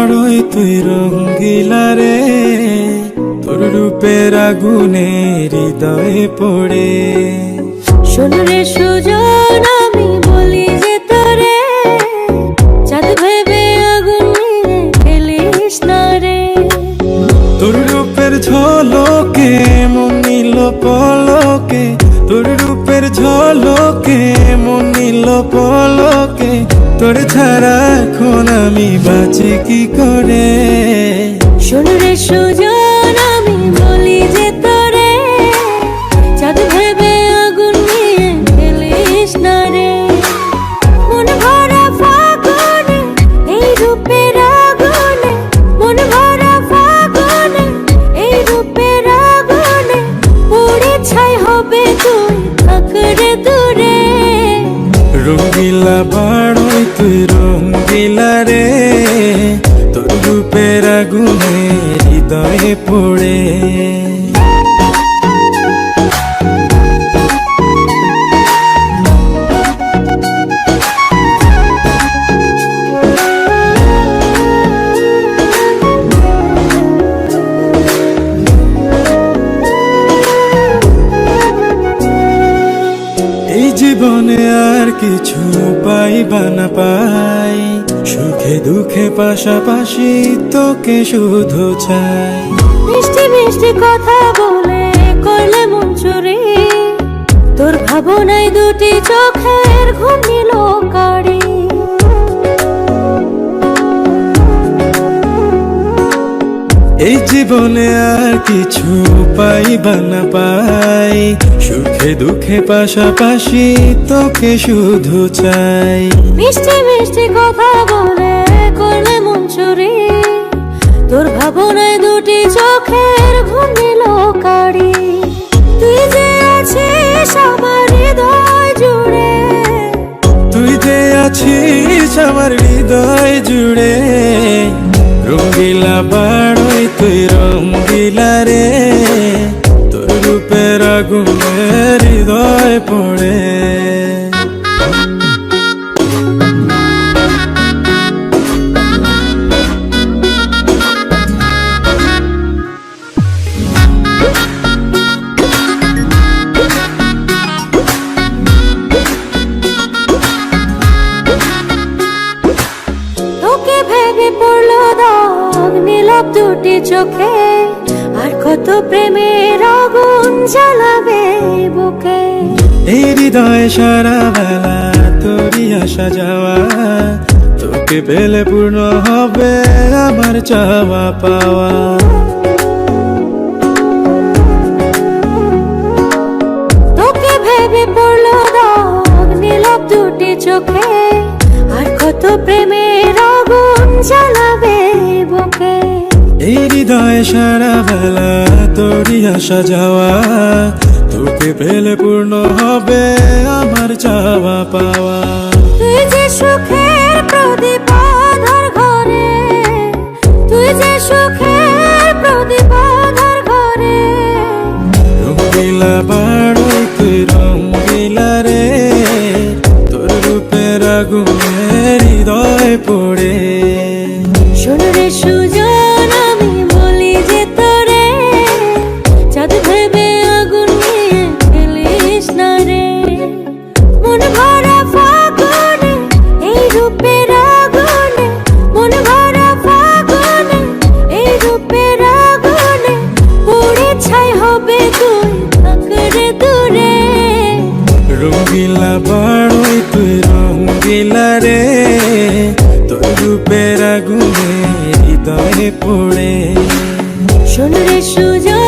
বড়ই তুই রঙ্গিলা রে, তোর রূপের আগুনে হৃদয়ে পড়ে। শোন রে সুজন, আমি বলি যে তোরে, চাঁদ ভেবে আগুন নিয়ে খেলিস না রে। তোর রূপের ঝলকে মন নিল পলকে, তোর রূপের ঝলকে মন নিল পলকে, তোর ছাড়া এখন আমি বাঁচি কি করে। শোন রে সুজন, আমি বলি যে তোরে, চাঁদ ভেবে আগুন নিয়ে খেলিস না রে। মন ভরা ফাগুনে এই রূপের আগুনে, মন ভরা ফাগুনে এই রূপের আগুনে, পুড়ে ছাই হবে তুই থাক রে দূরে। রঙ্গিলা বড়ই তুই রঙ্গিলা রে, তোর রূপের আগুনে হৃদয়ে পড়ে। এই জীবনে আর কিছু পাইবা না পাই, সুখে দুঃখে পাশাপাশি তোকে শুধু চাই। মিষ্টি মিষ্টি কথা বলে করলে মন চুরি, তোর ভাবনায় দুটি চোখের ঘুম নিল কারি। এই জীবনে আর কিছু পাইবা না পাই, সুখে দুঃখে পাশাপাশি তোকে শুধু চাই। মিষ্টি মিষ্টি কথা বলে করলে মন চুরি, তোর ভাবনায় দুটি চোখের ঘুম নিল কারি। তুই যে আছিস আমার হৃদয় জুড়ে, তুই যে আছিস আমার হৃদয় জুড়ে। রঙ্গিলা বড়ই তুই রঙ্গিলা রে, তোর রূপের আগুনে হৃদয় পড়ে। তোকে ভেবে পড়লো দাগ নীলাভ দুটি চোখে, আর কত প্রেমের আগুন জ্বালাবে বুকে। এই হৃদয় সারা বেলা তোরই আসা যাওয়া, তোকে পেলে পূর্ণ হবে আমার চাওয়া পাওয়া। তোকে ভেবে পড়লো দাগ নীলাভ দুটি চোখে, আর কত প্রেমের আগুন জ্বালাবে বুকে। এই হৃদয় সারা বেলা তোরই আসা যাওয়া, তোকে পেলে পূর্ণ হবে আমার চাওয়া পাওয়া। তুই যে সুখের প্রদীপ আধার ঘরে, তুই যে সুখের প্রদীপ আধার ঘরে। রঙ্গিলা বড়ই তুই রঙ্গিলা রে, তোর রূপের আগুনে হৃদয় পড়ে। শোন রে সুজন, আমি বলি যে তোরে, চাঁদ ভেবে আগুন নিয়ে খেলিস না রে। মন ভরা ফাগুনে এই রূপের আগুনে, মন ভরা ফাগুনে এই রূপের আগুনে, পুড়ে ছাই হবে তুই থাক রে দূরে। রঙ্গিলা বড়ই তুই রঙ্গিলা রে, তোর রূপের আগুনে হৃদয়ে পড়ে। শোন রে সুজন।